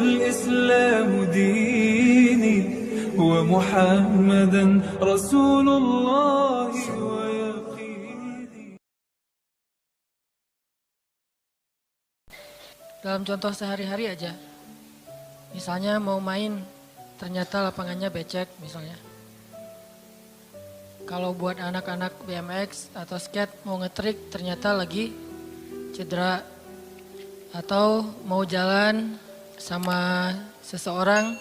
الإسلام ديني ومحمدا رسول الله ويقيني. Dalam contoh sehari-hari aja, misalnya mau main, ternyata lapangannya becek misalnya. Kalau buat anak-anak BMX atau skate mau ngetrik ternyata lagi cedera. Atau mau jalan sama seseorang,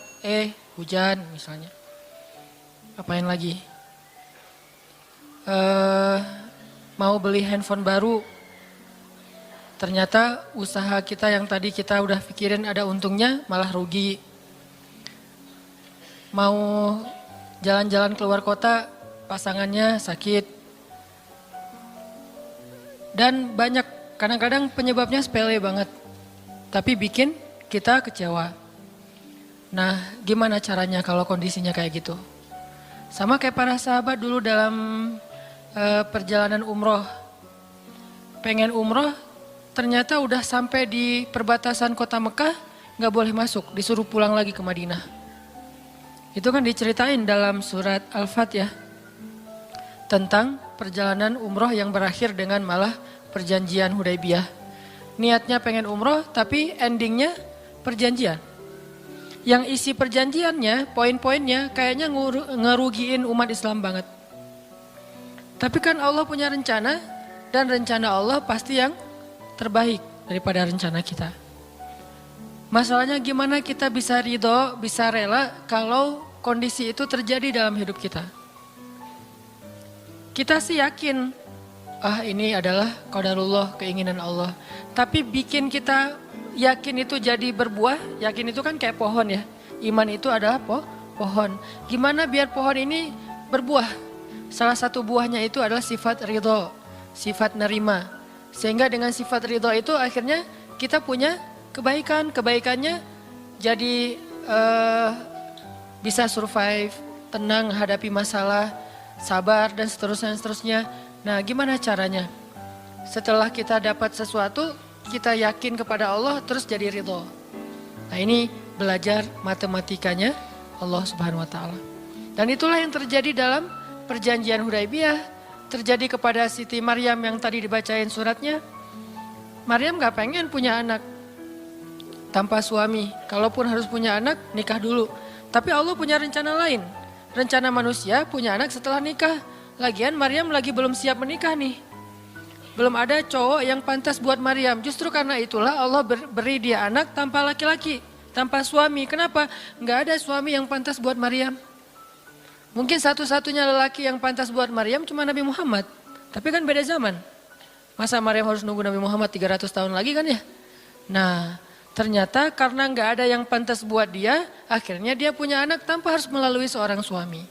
hujan misalnya. Apain lagi? Mau beli handphone baru, ternyata usaha kita yang tadi kita udah pikirin ada untungnya malah rugi. Mau jalan-jalan keluar kota, pasangannya sakit. Dan banyak, kadang-kadang penyebabnya sepele banget. Tapi bikin kita kecewa. Nah, gimana caranya kalau kondisinya kayak gitu? Sama kayak para sahabat dulu dalam perjalanan umroh. Pengen umroh, ternyata udah sampai di perbatasan kota Mekah, gak boleh masuk, disuruh pulang lagi ke Madinah. Itu kan diceritain dalam surat Al-Fatihah tentang perjalanan umroh yang berakhir dengan malah perjanjian Hudaybiyah. Niatnya pengen umroh tapi endingnya perjanjian. Yang isi perjanjiannya, poin-poinnya kayaknya ngerugiin umat Islam banget. Tapi kan Allah punya rencana dan rencana Allah pasti yang terbaik daripada rencana kita. Masalahnya gimana kita bisa ridho, bisa rela kalau kondisi itu terjadi dalam hidup kita. Kita sih yakin, ini adalah qadarullah, keinginan Allah. Tapi bikin kita yakin itu jadi berbuah, yakin itu kan kayak pohon ya. Iman itu adalah pohon. Gimana biar pohon ini berbuah? Salah satu buahnya itu adalah sifat ridho, sifat nerima. Sehingga dengan sifat ridho itu akhirnya kita punya kebaikan. Kebaikannya jadi bisa survive, tenang hadapi masalah, sabar dan seterusnya. Nah, gimana caranya? Setelah kita dapat sesuatu, kita yakin kepada Allah terus jadi ridho. Nah, ini belajar matematikanya Allah Subhanahu wa taala. Dan itulah yang terjadi dalam perjanjian Hudaybiyah, terjadi kepada Siti Maryam yang tadi dibacain suratnya. Maryam gak pengen punya anak tanpa suami. Kalaupun harus punya anak, nikah dulu. Tapi Allah punya rencana lain. Rencana manusia punya anak setelah nikah. Lagian Maryam lagi belum siap menikah nih. Belum ada cowok yang pantas buat Maryam. Justru karena itulah Allah beri dia anak tanpa laki-laki, tanpa suami. Kenapa? Nggak ada suami yang pantas buat Maryam. Mungkin satu-satunya lelaki yang pantas buat Maryam cuma Nabi Muhammad. Tapi kan beda zaman. Masa Maryam harus nunggu Nabi Muhammad 300 tahun lagi kan ya? Nah, ternyata karena nggak ada yang pantas buat dia, akhirnya dia punya anak tanpa harus melalui seorang suami.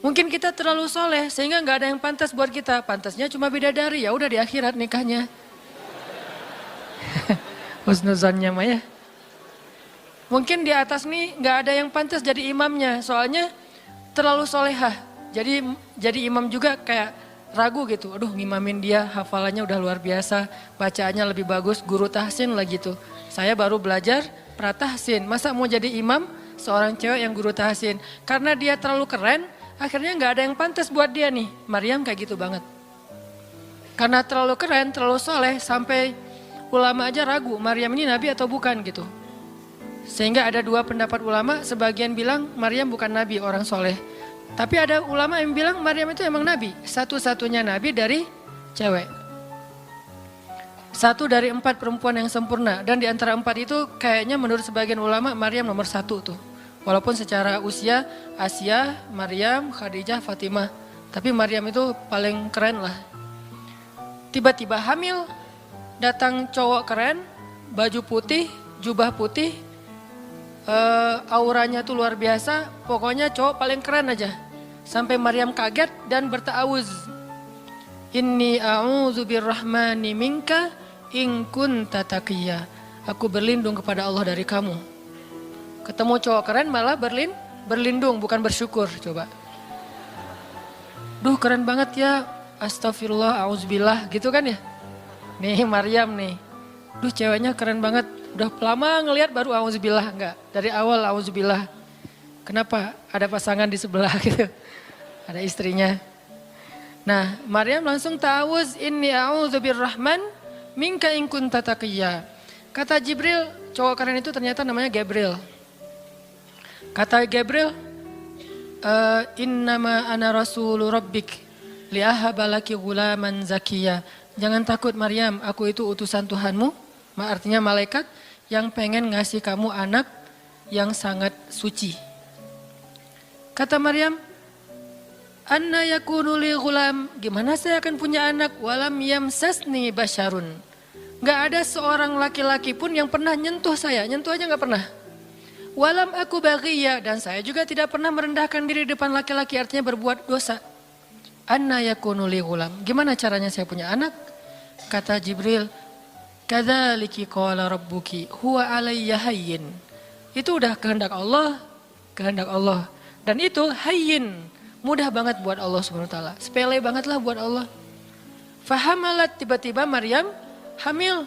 Mungkin kita terlalu soleh sehingga nggak ada yang pantas buat kita. Pantasnya cuma bidadari, ya udah di akhirat nikahnya. Husnuzonnya mah ya. Mungkin di atas nih nggak ada yang pantas jadi imamnya, soalnya terlalu solehah. Jadi imam juga kayak ragu gitu. Aduh, ngimamin dia, hafalannya udah luar biasa, bacaannya lebih bagus, guru tahsin lah gitu. Saya baru belajar pratahsin, masa mau jadi imam seorang cewek yang guru tahsin? Karena dia terlalu keren. Akhirnya gak ada yang pantas buat dia nih. Maryam kayak gitu banget. Karena terlalu keren, terlalu soleh, sampai ulama aja ragu Maryam ini nabi atau bukan gitu. Sehingga ada dua pendapat ulama, sebagian bilang Maryam bukan nabi, orang soleh. Tapi ada ulama yang bilang Maryam itu emang nabi. Satu-satunya nabi dari cewek. Satu dari 4 perempuan yang sempurna. Dan di antara 4 itu kayaknya menurut sebagian ulama Maryam nomor 1 tuh. Walaupun secara usia Asia, Maryam, Khadijah, Fatimah. Tapi Maryam itu paling keren lah. Tiba-tiba hamil, datang cowok keren, baju putih, jubah putih, auranya tuh luar biasa. Pokoknya cowok paling keren aja. Sampai Maryam kaget dan berta'awuz. Inni a'udzu birrahmani minka in kunta taqiyya. Aku berlindung kepada Allah dari kamu. Ketemu cowok keren malah berlindung, bukan bersyukur. Coba. Duh, keren banget ya. Astagfirullah, auzubillah gitu kan ya. Nih Maryam nih. Duh, ceweknya keren banget. Udah lama ngelihat baru auzubillah, enggak. Dari awal auzubillah. Kenapa? Ada pasangan di sebelah gitu. Ada istrinya. Nah, Maryam langsung ta'awuz, inni a'udzu birrahman minka in kunta taqiyya. Kata Jibril, cowok keren itu ternyata namanya Gabriel. Kata Gabriel, innama ana rasulu rabbik li'ahaba laki ghulaman zakiyya. Jangan takut Maryam, aku itu utusan Tuhanmu. Artinya malaikat yang pengen ngasih kamu anak yang sangat suci. Kata Maryam, anna yakunu li ghulam, gimana saya akan punya anak, walam yamsasni basyarun. Gak ada seorang laki-laki pun yang pernah nyentuh saya, nyentuh aja gak pernah. Walam aku baghiyya, dan saya juga tidak pernah merendahkan diri depan laki-laki, artinya berbuat dosa. Anna yakunu li ghulam, gimana caranya saya punya anak? Kata Jibril, kadzaliki qala rabbuki huwa alayya hayyin. Itu udah kehendak Allah, kehendak Allah. Dan itu hayyin, mudah banget buat Allah SWT. Sepele banget lah buat Allah. Fahamalat, tiba-tiba Maryam hamil.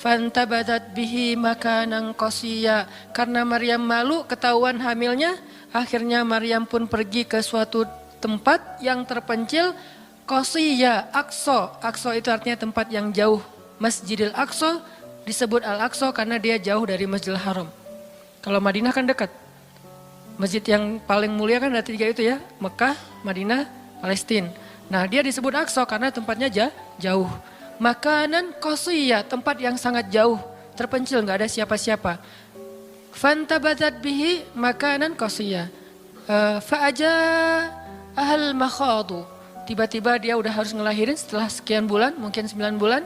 Fantabadat bihi makanan qasiyya. Karena Maryam malu ketahuan hamilnya, akhirnya Maryam pun pergi ke suatu tempat yang terpencil. Qasiyya, Aqsa. Aqsa itu artinya tempat yang jauh. Masjidil Aqsa disebut Al-Aqsa karena dia jauh dari Masjidil Haram. Kalau Madinah kan dekat. Masjid yang paling mulia kan ada 3 itu ya, Mekah, Madinah, Palestina. Nah dia disebut Aqsa karena tempatnya jauh. Makanan qasiyya, tempat yang sangat jauh, terpencil, gak ada siapa-siapa. Fantabadat bihi makanan qasiyya. Fa'aja ahal makhadu. Tiba-tiba dia udah harus ngelahirin setelah sekian bulan, mungkin 9 bulan.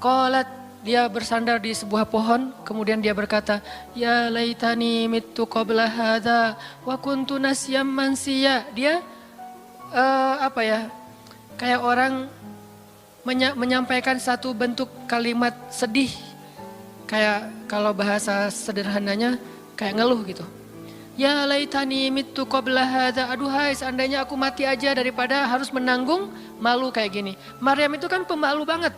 Qalat, dia bersandar di sebuah pohon, kemudian dia berkata, ya laitani mittu qabla hadza wa kuntu nasyam mansiya. Dia kayak orang menyampaikan satu bentuk kalimat sedih, kayak kalau bahasa sederhananya kayak ngeluh gitu. Ya laitani mittu qabla hadza, aduhai seandainya aku mati aja daripada harus menanggung malu kayak gini. Maryam itu kan pemalu banget.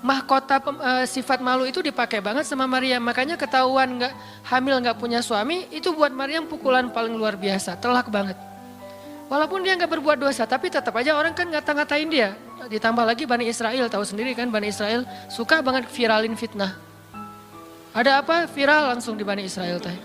Mahkota sifat malu itu dipakai banget sama Maryam. Makanya ketahuan hamil nggak punya suami, itu buat Maryam pukulan paling luar biasa, telak banget. Walaupun dia nggak berbuat dosa, tapi tetap aja orang kan ngata-ngatain dia. Ditambah lagi Bani Israel, tahu sendiri kan Bani Israel suka banget viralin fitnah. Ada apa? Viral langsung di Bani Israel teh.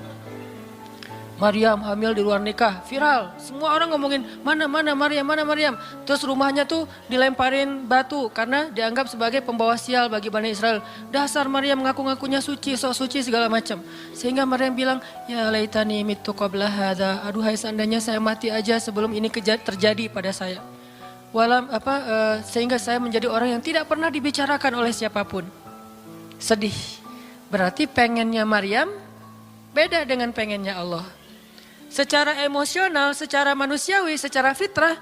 Maryam hamil di luar nikah, viral. Semua orang ngomongin mana Maryam. Terus rumahnya tuh dilemparin batu karena dianggap sebagai pembawa sial bagi Bani Israel. Dasar Maryam ngaku-ngakunya suci, sok suci segala macam. Sehingga Maryam bilang, ya laitani mittu qabla hadza. Aduhai seandainya saya mati aja sebelum ini terjadi pada saya. Sehingga saya menjadi orang yang tidak pernah dibicarakan oleh siapapun. Sedih. Berarti pengennya Maryam beda dengan pengennya Allah. Secara emosional, secara manusiawi, secara fitrah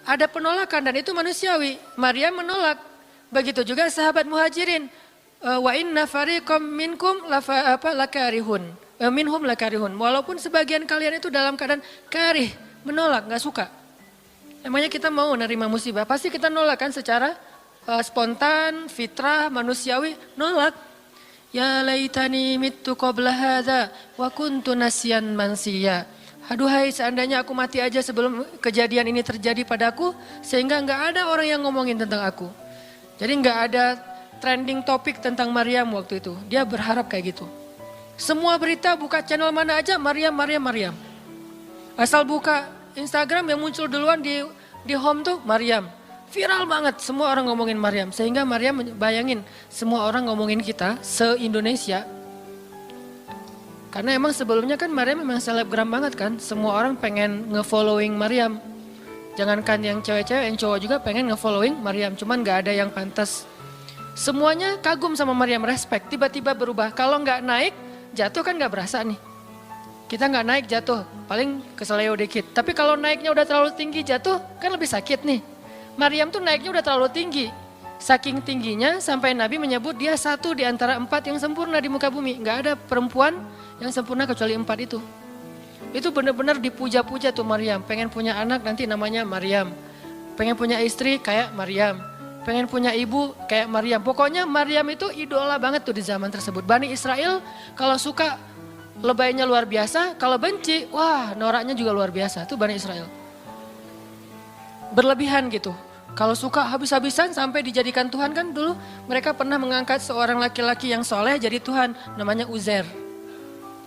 ada penolakan dan itu manusiawi. Maryam menolak. Begitu juga sahabat Muhajirin. Wa inna fariqam minkum lakarihun. Minhum lakarihun. Walaupun sebagian kalian itu dalam keadaan karih, menolak, enggak suka. Emangnya kita mau nerima musibah? Pasti kita nolak kan secara spontan, fitrah, manusiawi, nolak. Ya laitani mittu qabla hadza wa kuntu nasyan mansiya. Aduhai seandainya aku mati aja sebelum kejadian ini terjadi padaku, sehingga enggak ada orang yang ngomongin tentang aku. Jadi enggak ada trending topik tentang Maryam waktu itu. Dia berharap kayak gitu. Semua berita buka channel mana aja Maryam. Asal buka Instagram yang muncul duluan di home tuh Maryam. Viral banget, semua orang ngomongin Maryam. Sehingga Maryam bayangin, semua orang ngomongin kita se-Indonesia. Karena emang sebelumnya kan Maryam memang selebgram banget kan. Semua orang pengen nge-following Maryam. Jangankan yang cewek-cewek, yang cowok juga pengen nge-following Maryam. Cuman gak ada yang pantas. Semuanya kagum sama Maryam, respect. Tiba-tiba berubah. Kalau gak naik, jatuh kan gak berasa nih. Kita gak naik jatuh, paling keseleo dikit. Tapi kalau naiknya udah terlalu tinggi jatuh, kan lebih sakit nih. Maryam tuh naiknya udah terlalu tinggi. Saking tingginya sampai Nabi menyebut dia satu di antara 4 yang sempurna di muka bumi. Gak ada perempuan yang sempurna kecuali 4 itu. Itu benar-benar dipuja-puja tuh Maryam. Pengen punya anak nanti namanya Maryam. Pengen punya istri kayak Maryam. pengen punya ibu kayak Maryam. Pokoknya Maryam itu idola banget tuh di zaman tersebut. Bani Israel kalau suka lebaynya luar biasa, kalau benci, wah noraknya juga luar biasa. Itu Bani Israel. Berlebihan gitu. Kalau suka habis-habisan sampai dijadikan Tuhan kan dulu mereka pernah mengangkat seorang laki-laki yang soleh jadi Tuhan. Namanya Uzair.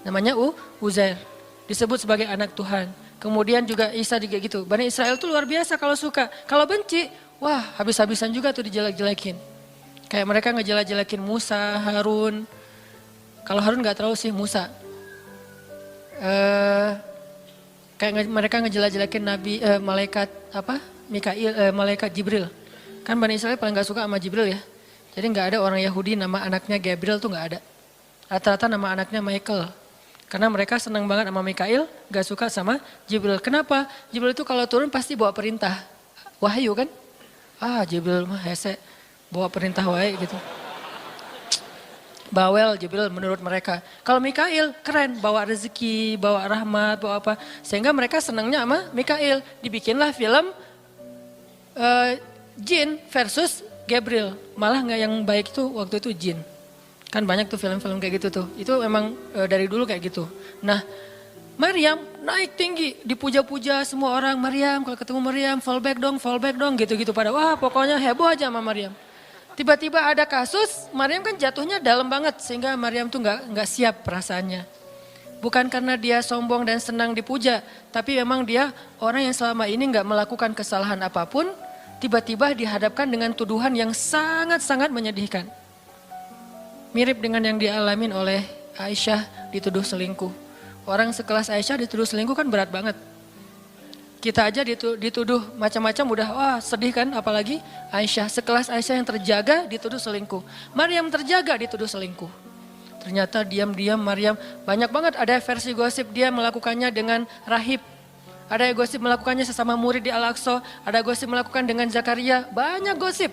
Namanya Uzair. Disebut sebagai anak Tuhan. Kemudian juga Isa juga gitu. Bani Israel tuh luar biasa kalau suka. Kalau benci, wah habis-habisan juga tuh dijelek-jelekin. Kayak mereka ngejelek-jelekin Musa, Harun. Kalau Harun gak terlalu sih Musa. Kayak mereka ngejelek-jelekin Nabi, malaikat apa? Mikail, malaikat Jibril. Kan Bani Israel paling gak suka sama Jibril ya. Jadi gak ada orang Yahudi nama anaknya Gabriel tuh gak ada. Rata-rata nama anaknya Michael. Karena mereka senang banget sama Mikail, gak suka sama Jibril. Kenapa? Jibril itu kalau turun pasti bawa perintah. Wahyu kan? Jibril mah hese, bawa perintah wae gitu. Bawel Jibril menurut mereka. Kalau Mikail keren, bawa rezeki, bawa rahmat, bawa apa. Sehingga mereka senangnya sama Mikail. Dibikinlah film Jin versus Gabriel. Malah nggak yang baik itu waktu itu Jin. Kan banyak tuh film-film kayak gitu tuh. Itu memang dari dulu kayak gitu. Nah Maryam naik tinggi, dipuja-puja semua orang. Maryam, kalau ketemu Maryam, fall back dong gitu-gitu. Pada wah pokoknya heboh aja sama Maryam. Tiba-tiba ada kasus, Maryam kan jatuhnya dalam banget. Sehingga Maryam tuh nggak siap perasaannya. Bukan karena dia sombong dan senang dipuja. Tapi memang dia orang yang selama ini nggak melakukan kesalahan apapun. Tiba-tiba dihadapkan dengan tuduhan yang sangat-sangat menyedihkan. Mirip dengan yang dialamin oleh Aisyah dituduh selingkuh. Orang sekelas Aisyah dituduh selingkuh kan berat banget. Kita aja dituduh macam-macam udah wah sedih kan, apalagi Aisyah. Sekelas Aisyah yang terjaga dituduh selingkuh. Maryam terjaga dituduh selingkuh. Ternyata diam-diam Maryam banyak banget ada versi gosip dia melakukannya dengan rahib. Ada gosip melakukannya sesama murid di Al-Aqsa. Ada gosip melakukan dengan Zakaria. Banyak gosip.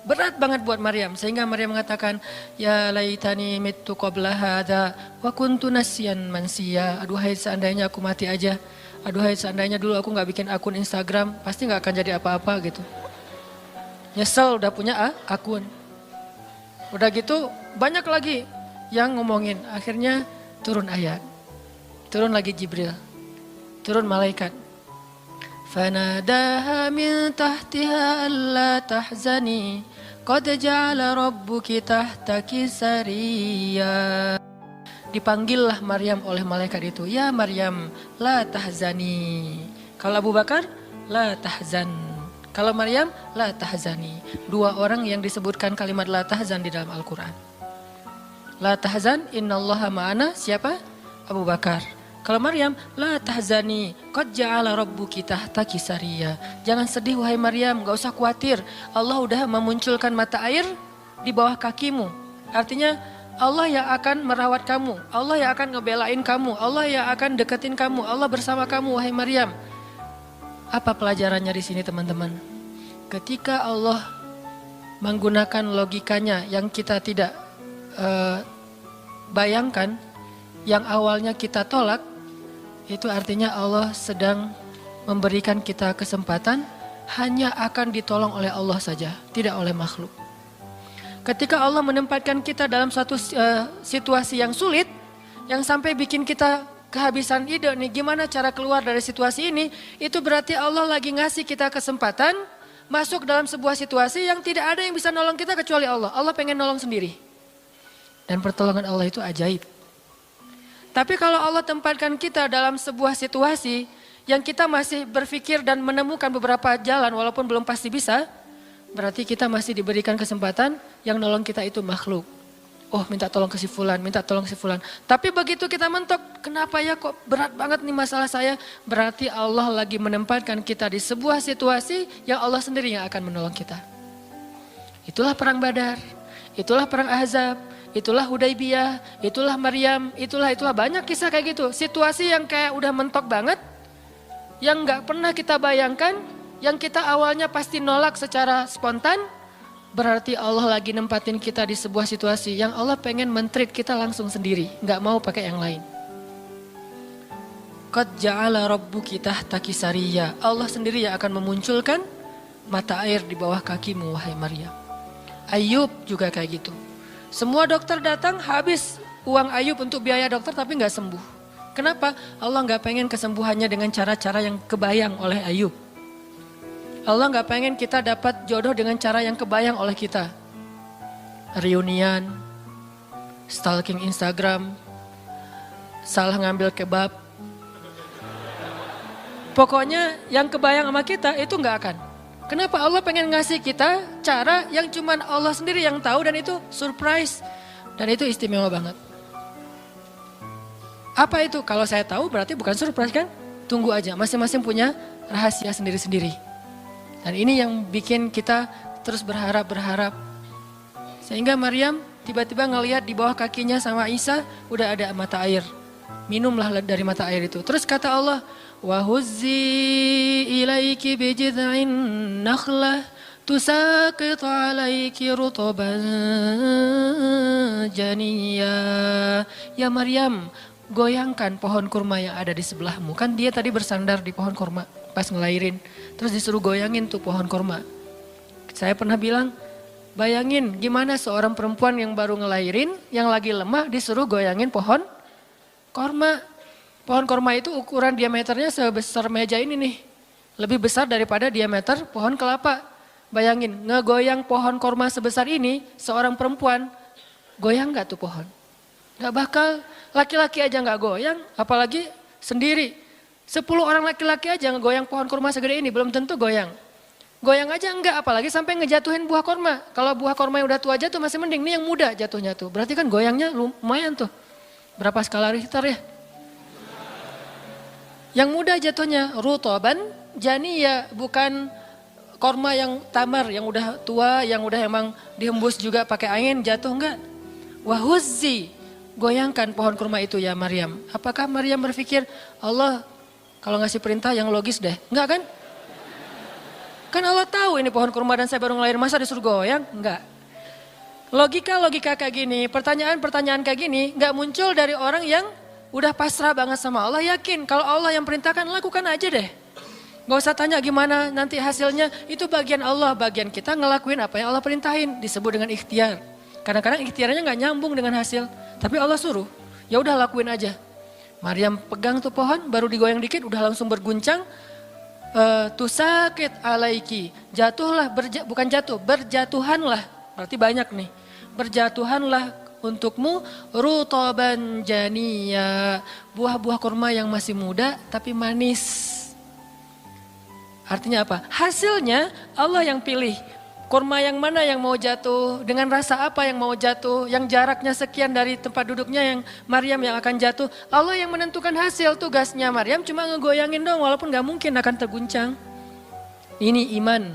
Berat banget buat Maryam. Sehingga Maryam mengatakan, ya laitani mittu qabla hadha wa kuntu nasyan mansiya. Aduhai seandainya aku mati aja. Aduhai seandainya dulu aku gak bikin akun Instagram. Pasti gak akan jadi apa-apa gitu. Nyesel udah punya akun. Udah gitu banyak lagi yang ngomongin. Akhirnya turun ayat. Turun lagi Jibril. Turun malaikat. Fanadaha min tahtiha alla tahzani qad ja'ala rabbuki tahtaki sariya. Dipanggillah Maryam oleh malaikat itu. Ya Maryam, la tahzani. Kalau Abu Bakar, la tahzan. Kalau Maryam, la tahzani. Dua orang yang disebutkan kalimat la tahzan di dalam Al-Quran. La tahzan, innallaha ma'ana. Siapa? Abu Bakar. Kalau Maryam, la tahzani, qad ja'ala rabbuki tahtaki sariya. Jangan sedih wahai Maryam, gak usah khawatir. Allah udah memunculkan mata air di bawah kakimu. Artinya Allah yang akan merawat kamu. Allah yang akan ngebelain kamu. Allah yang akan deketin kamu. Allah bersama kamu wahai Maryam. Apa pelajarannya di sini teman-teman? Ketika Allah menggunakan logikanya yang kita tidak bayangkan, yang awalnya kita tolak, itu artinya Allah sedang memberikan kita kesempatan hanya akan ditolong oleh Allah saja, tidak oleh makhluk. Ketika Allah menempatkan kita dalam suatu situasi yang sulit, yang sampai bikin kita kehabisan ide nih gimana cara keluar dari situasi ini, itu berarti Allah lagi ngasih kita kesempatan masuk dalam sebuah situasi yang tidak ada yang bisa nolong kita kecuali Allah. Allah pengen nolong sendiri. Dan pertolongan Allah itu ajaib. Tapi kalau Allah tempatkan kita dalam sebuah situasi yang kita masih berpikir dan menemukan beberapa jalan walaupun belum pasti bisa, berarti kita masih diberikan kesempatan yang nolong kita itu makhluk. Oh minta tolong ke si fulan, minta tolong si fulan. Tapi begitu kita mentok, kenapa ya kok berat banget nih masalah saya? Berarti Allah lagi menempatkan kita di sebuah situasi yang Allah sendiri yang akan menolong kita. Itulah perang Badar, itulah perang Ahzab. Itulah Hudaybiyah, itulah Maryam, itulah banyak kisah kayak gitu. Situasi yang kayak udah mentok banget, yang gak pernah kita bayangkan, yang kita awalnya pasti nolak secara spontan, berarti Allah lagi nempatin kita di sebuah situasi yang Allah pengen men-treat kita langsung sendiri, gak mau pakai yang lain. Qad ja'ala rabbuki tahtaki sariya. Allah sendiri yang akan memunculkan mata air di bawah kakimu wahai Maryam. Ayub juga kayak gitu. Semua dokter datang habis uang Ayub untuk biaya dokter tapi gak sembuh. Kenapa? Allah gak pengen kesembuhannya dengan cara-cara yang kebayang oleh Ayub. Allah gak pengen kita dapat jodoh dengan cara yang kebayang oleh kita. Reunian, stalking Instagram, salah ngambil kebab. Pokoknya yang kebayang sama kita itu gak akan. Kenapa? Allah pengen ngasih kita cara yang cuman Allah sendiri yang tahu dan itu surprise. Dan itu istimewa banget. Apa itu? Kalau saya tahu berarti bukan surprise kan? Tunggu aja, masing-masing punya rahasia sendiri-sendiri. Dan ini yang bikin kita terus berharap. Sehingga Maryam tiba-tiba ngelihat di bawah kakinya sama Isa udah ada mata air. Minumlah dari mata air itu. Terus kata Allah, وَهُزِّي إِلَيْكِ بِجِذْعِ النَّخْلَةِ تُسَاقِطْ عَلَيْكِ رُطَبًا جَنِيًّا. Ya Maryam, goyangkan pohon kurma yang ada di sebelahmu. Kan dia tadi bersandar di pohon kurma pas ngelahirin. Terus disuruh goyangin tuh pohon kurma. Saya pernah bilang, bayangin gimana seorang perempuan yang baru ngelahirin, yang lagi lemah disuruh goyangin pohon kurma. Pohon kurma itu ukuran diameternya sebesar meja ini nih. Lebih besar daripada diameter pohon kelapa. Bayangin, ngegoyang pohon kurma sebesar ini, seorang perempuan, goyang gak tuh pohon? Gak bakal, laki-laki aja gak goyang, apalagi sendiri. 10 orang laki-laki aja ngegoyang pohon kurma segede ini, belum tentu goyang. Goyang aja enggak, apalagi sampai ngejatuhin buah kurma. Kalau buah kurma yang udah tua jatuh masih mending, nih yang muda jatuhnya tuh. Berarti kan goyangnya lumayan tuh. Berapa skala Richter ya? Yang muda jatuhnya rutoban janiyya, bukan korma yang tamar yang udah tua, yang udah emang dihembus juga pakai angin jatuh enggak. Wahuzzi, goyangkan pohon kurma itu ya Maryam. Apakah Maryam berpikir Allah kalau ngasih perintah yang logis deh? Enggak kan? Kan Allah tahu ini pohon kurma dan saya baru ngelahirin, masa disuruh goyang? Enggak. Logika kayak gini, pertanyaan kayak gini enggak muncul dari orang yang udah pasrah banget sama Allah, yakin kalau Allah yang perintahkan lakukan aja deh. Gak usah tanya gimana nanti hasilnya, itu bagian Allah, bagian kita ngelakuin apa yang Allah perintahin, disebut dengan ikhtiar. Kadang-kadang ikhtiarnya gak nyambung dengan hasil, tapi Allah suruh, ya udah lakuin aja. Maryam pegang tuh pohon, baru digoyang dikit udah langsung berguncang. Tusakit alaiki, jatuhlah, bukan jatuh, berjatuhanlah, berarti banyak nih. Berjatuhanlah untukmu rutoban janiyya, buah-buah kurma yang masih muda tapi manis. Artinya apa? Hasilnya Allah yang pilih. Kurma yang mana yang mau jatuh, dengan rasa apa yang mau jatuh, yang jaraknya sekian dari tempat duduknya yang Maryam yang akan jatuh. Allah yang menentukan hasil, tugasnya Maryam cuma ngegoyangin dong walaupun gak mungkin akan terguncang. Ini iman,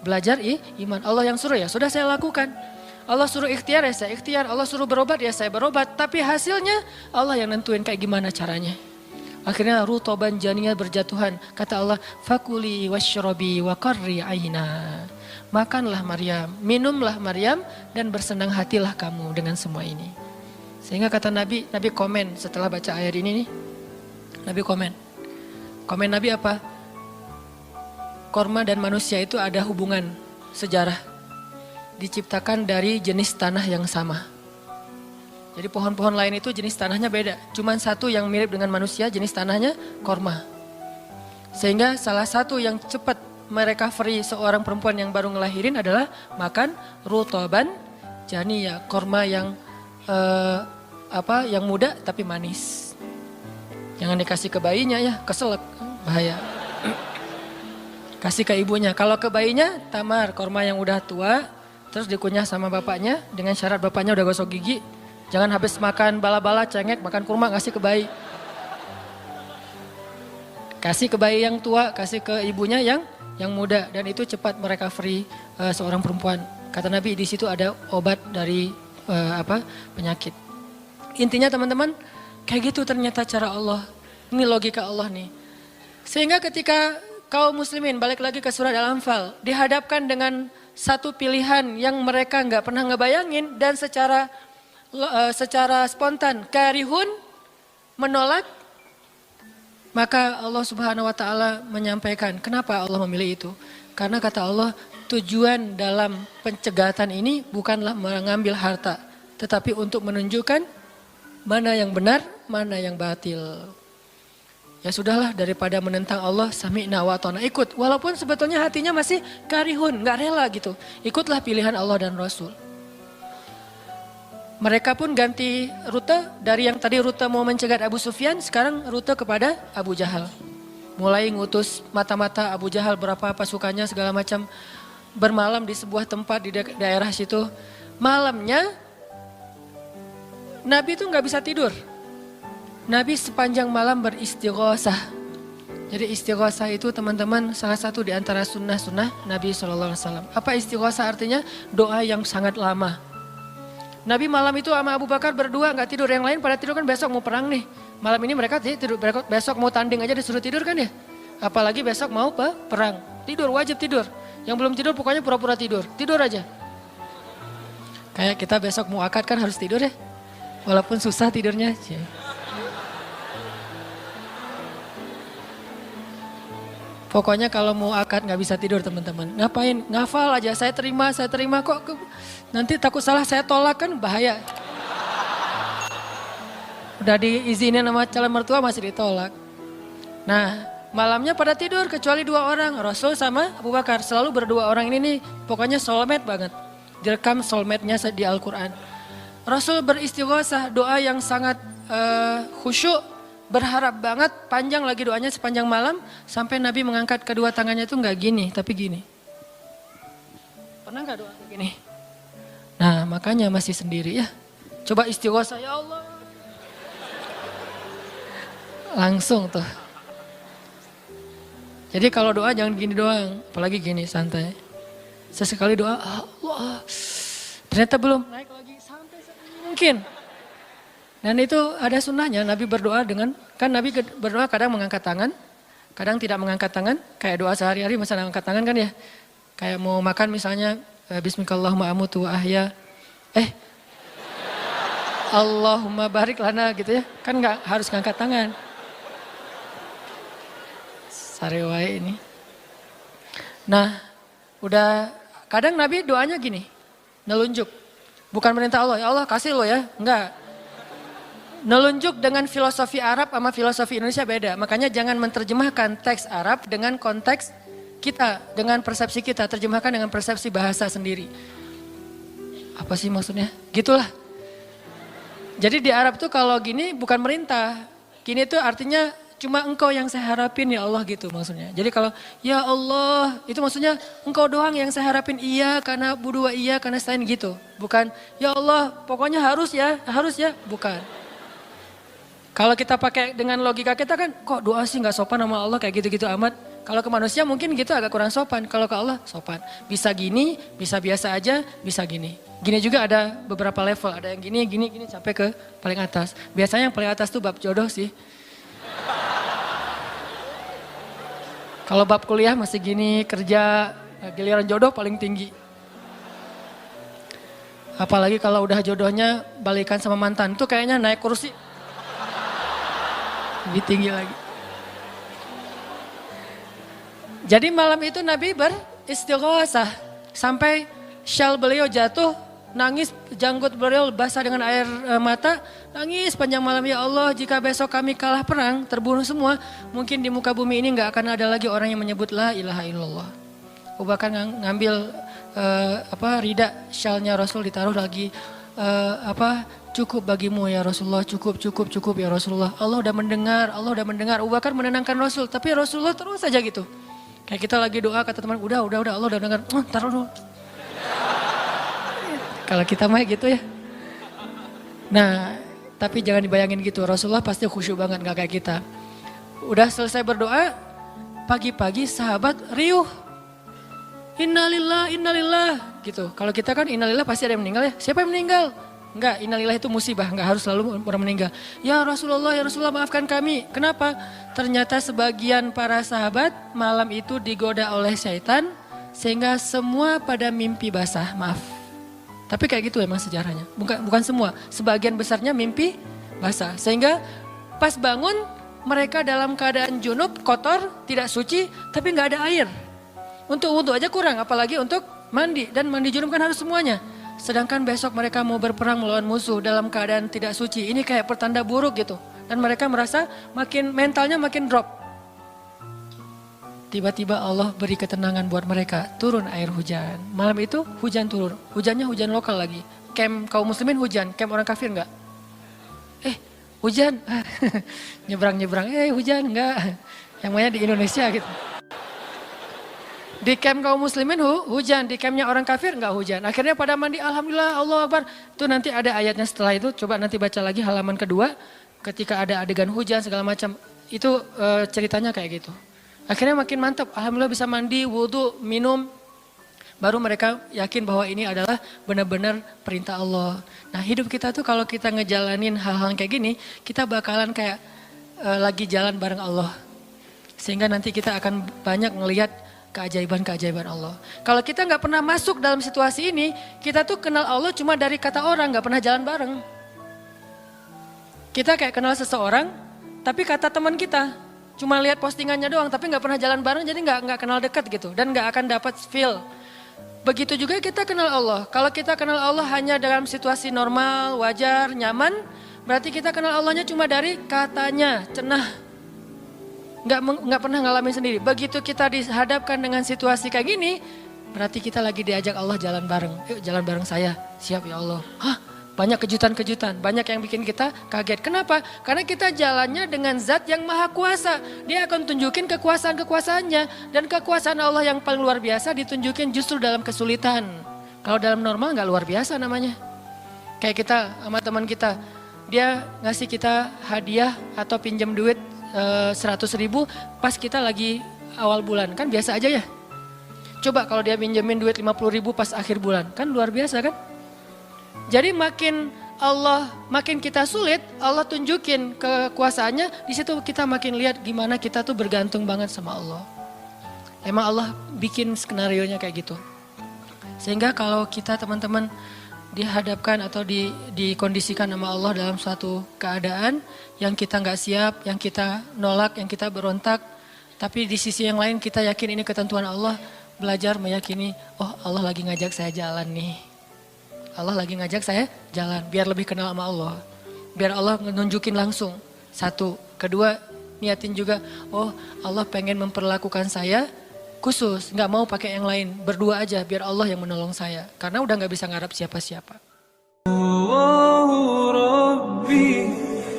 belajar iman. Allah yang suruh ya sudah saya lakukan. Allah suruh ikhtiar ya saya ikhtiar, Allah suruh berobat ya saya berobat. Tapi hasilnya Allah yang nentuin kayak gimana caranya. Akhirnya rutoban janiyya berjatuhan. Kata Allah, fakuli washrobi wa qarri aina. Makanlah Maryam, minumlah Maryam dan bersenang hatilah kamu dengan semua ini. Sehingga kata Nabi komen setelah baca ayat ini nih. Nabi komen. Komen Nabi apa? Korma dan manusia itu ada hubungan sejarah. Diciptakan dari jenis tanah yang sama. Jadi pohon-pohon lain itu jenis tanahnya beda. Cuman satu yang mirip dengan manusia, jenis tanahnya korma. Sehingga salah satu yang cepat merecovery seorang perempuan yang baru ngelahirin adalah makan rutoban janiyya, korma yang yang muda tapi manis. Jangan dikasih ke bayinya ya, keselak, bahaya. Kasih ke ibunya. Kalau ke bayinya tamar, korma yang udah tua, terus dikunyah sama bapaknya dengan syarat bapaknya udah gosok gigi. Jangan habis makan bala-bala, cengek, makan kurma, kasih ke bayi. Kasih ke bayi yang tua, kasih ke ibunya yang muda. Dan itu cepat merecovery seorang perempuan. Kata Nabi di situ ada obat dari penyakit. Intinya teman-teman, kayak gitu ternyata cara Allah. Ini logika Allah nih. Sehingga ketika kaum muslimin, balik lagi ke surat Al-Anfal, dihadapkan dengan satu pilihan yang mereka nggak pernah ngebayangin dan secara spontan karihun menolak, maka Allah Subhanahu wa taala menyampaikan kenapa Allah memilih itu. Karena kata Allah, tujuan dalam pencegatan ini bukanlah mengambil harta, tetapi untuk menunjukkan mana yang benar, mana yang batil. Ya sudahlah, daripada menentang Allah, sami'na wa ata'na, ikut. Walaupun sebetulnya hatinya masih karihun, gak rela gitu. Ikutlah pilihan Allah dan Rasul. Mereka pun ganti rute, dari yang tadi rute mau mencegat Abu Sufyan, sekarang rute kepada Abu Jahal. Mulai ngutus mata-mata Abu Jahal, berapa pasukannya segala macam, bermalam di sebuah tempat di daerah situ. Malamnya Nabi itu gak bisa tidur. Nabi sepanjang malam beristighosah. Jadi istighosah itu teman-teman salah satu di antara sunnah-sunnah Nabi SAW. Apa istighosah artinya? Doa yang sangat lama. Nabi malam itu sama Abu Bakar berdua gak tidur. Yang lain pada tidur kan besok mau perang nih. Malam ini mereka tidur, besok mau tanding aja disuruh tidur kan ya. Apalagi besok mau perang. Tidur, wajib tidur. Yang belum tidur pokoknya pura-pura tidur. Tidur aja. Kayak kita besok mau akad kan harus tidur ya. Walaupun susah tidurnya. Pokoknya kalau mau akad gak bisa tidur teman-teman. Ngapain? Ngafal aja, saya terima kok. Nanti takut salah saya tolak kan bahaya. Udah diizinin sama calon mertua masih ditolak. Nah malamnya pada tidur kecuali 2 orang. Rasul sama Abu Bakar. Selalu berdua orang ini nih pokoknya soulmate banget. Direkam soulmate-nya di Al-Quran. Rasul beristighosah, doa yang sangat khusyuk. Berharap banget, panjang lagi doanya sepanjang malam. Sampai Nabi mengangkat kedua tangannya itu gak gini, tapi gini. Pernah gak doa kayak gini? Nah makanya masih sendiri ya. Coba istighosah, ya Allah. Langsung tuh. Jadi kalau doa jangan gini doang, apalagi gini santai. Sesekali doa, Allah. Ternyata belum, naik lagi sampai mungkin. Dan itu ada sunnahnya, Nabi berdoa dengan, kan Nabi berdoa kadang mengangkat tangan, kadang tidak mengangkat tangan, kayak doa sehari-hari misalnya angkat tangan kan ya. Kayak mau makan misalnya, Bismillahirrahmanirrahim amutu wa ahya, Allahumma barik lana gitu ya, kan gak harus ngangkat tangan. Sarewai ini. Nah, udah kadang Nabi doanya gini, nelunjuk. Bukan perintah Allah, ya Allah kasih lo ya, enggak. Nelunjuk dengan filosofi Arab sama filosofi Indonesia beda. Makanya jangan menerjemahkan teks Arab dengan konteks kita, dengan persepsi kita. Terjemahkan dengan persepsi bahasa sendiri. Apa sih maksudnya? Gitulah. Jadi di Arab tuh kalau gini bukan merintah. Gini tuh artinya cuma engkau yang saya harapin ya Allah gitu maksudnya. Jadi kalau ya Allah itu maksudnya engkau doang yang saya harapin, iya karena budua iya karena selain gitu. Bukan ya Allah pokoknya harus ya, bukan. Kalau kita pakai dengan logika kita kan kok doa sih gak sopan sama Allah kayak gitu-gitu amat. Kalau ke manusia mungkin gitu agak kurang sopan. Kalau ke Allah sopan. Bisa gini, bisa biasa aja, bisa gini. Gini juga ada beberapa level. Ada yang gini sampai ke paling atas. Biasanya yang paling atas tuh bab jodoh sih. Kalau bab kuliah masih gini, kerja, giliran jodoh paling tinggi. Apalagi kalau udah jodohnya balikan sama mantan. Itu kayaknya naik kursi. Lebih tinggi lagi. Jadi malam itu Nabi beristighosah. Sampai syal beliau jatuh, nangis, janggut beliau basah dengan air mata. Nangis panjang malam, ya Allah jika besok kami kalah perang, terbunuh semua. Mungkin di muka bumi ini gak akan ada lagi orang yang menyebut la ilaha illallah. Abu Bakar ngambil rida syalnya Rasul ditaruh lagi cukup bagimu ya Rasulullah, cukup ya Rasulullah. Allah udah mendengar. Abu Bakar menenangkan Rasul, tapi Rasulullah terus saja gitu. Kayak kita lagi doa kata teman, udah Allah udah dengar, taruh dulu. Kalau kita mah gitu ya. Nah, tapi jangan dibayangin gitu, Rasulullah pasti khusyuk banget gak kayak kita. Udah selesai berdoa, pagi-pagi sahabat riuh. Innalillah gitu. Kalau kita kan innalillah pasti ada yang meninggal ya. Siapa yang meninggal? Enggak, innalillah itu musibah, enggak harus selalu orang meninggal. Ya Rasulullah maafkan kami. Kenapa? Ternyata sebagian para sahabat malam itu digoda oleh syaitan sehingga semua pada mimpi basah, maaf. Tapi kayak gitu emang sejarahnya. Bukan semua, sebagian besarnya mimpi basah. Sehingga pas bangun mereka dalam keadaan junub, kotor, tidak suci, tapi enggak ada air. Untuk wudhu aja kurang, apalagi untuk mandi. Dan mandi junub kan harus semuanya. Sedangkan besok mereka mau berperang melawan musuh dalam keadaan tidak suci. Ini kayak pertanda buruk gitu. Dan mereka merasa mentalnya makin drop. Tiba-tiba Allah beri ketenangan buat mereka. Turun air hujan. Malam itu hujan turun. Hujannya hujan lokal lagi. Camp kaum muslimin hujan. Camp orang kafir enggak? Hujan. Nyebrang-nyebrang. Hujan enggak. Yang mainnya di Indonesia gitu. Di camp kaum muslimin hujan, di campnya orang kafir enggak hujan. Akhirnya pada mandi, alhamdulillah, Allah Akbar. Itu nanti ada ayatnya setelah itu, coba nanti baca lagi halaman kedua. Ketika ada adegan hujan segala macam, itu ceritanya kayak gitu. Akhirnya makin mantap, alhamdulillah bisa mandi, wudhu, minum. Baru mereka yakin bahwa ini adalah benar-benar perintah Allah. Nah hidup kita tuh kalau kita ngejalanin hal-hal kayak gini, kita bakalan kayak lagi jalan bareng Allah. Sehingga nanti kita akan banyak ngelihat keajaiban-keajaiban Allah. Kalau kita nggak pernah masuk dalam situasi ini, kita tuh kenal Allah cuma dari kata orang, nggak pernah jalan bareng. Kita kayak kenal seseorang, tapi kata teman kita, cuma lihat postingannya doang, tapi nggak pernah jalan bareng, jadi nggak kenal dekat gitu, dan nggak akan dapat feel. Begitu juga kita kenal Allah. Kalau kita kenal Allah hanya dalam situasi normal, wajar, nyaman, berarti kita kenal Allahnya cuma dari katanya, cenah. Nggak pernah ngalamin sendiri. Begitu kita dihadapkan dengan situasi kayak gini, berarti kita lagi diajak Allah jalan bareng. Yuk jalan bareng saya, siap ya Allah. Banyak kejutan-kejutan, banyak yang bikin kita kaget. Kenapa? Karena kita jalannya dengan zat yang maha kuasa. Dia akan tunjukin kekuasaan-kekuasaannya. Dan kekuasaan Allah yang paling luar biasa ditunjukin justru dalam kesulitan. Kalau dalam normal nggak luar biasa namanya. Kayak kita sama teman kita, dia ngasih kita hadiah atau pinjam duit 100.000 pas kita lagi awal bulan, kan biasa aja ya. Coba kalau dia pinjemin duit 50.000 pas akhir bulan, kan luar biasa kan. Jadi makin kita sulit, Allah tunjukin kekuasaannya, di situ kita makin lihat gimana kita tuh bergantung banget sama Allah. Emang Allah bikin skenarionya kayak gitu. Sehingga kalau kita teman-teman dihadapkan atau dikondisikan sama Allah dalam suatu keadaan yang kita nggak siap, yang kita nolak, yang kita berontak, tapi di sisi yang lain kita yakin ini ketentuan Allah, belajar meyakini, oh Allah lagi ngajak saya jalan nih. Allah lagi ngajak saya jalan, biar lebih kenal sama Allah. Biar Allah nunjukin langsung. Satu, kedua niatin juga, oh Allah pengen memperlakukan saya khusus, nggak mau pakai yang lain, berdua aja biar Allah yang menolong saya. Karena udah nggak bisa ngarap siapa-siapa. Allahu Rabbi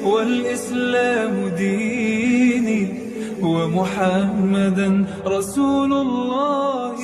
wal Islamu dini wa Muhammadan Rasulullah.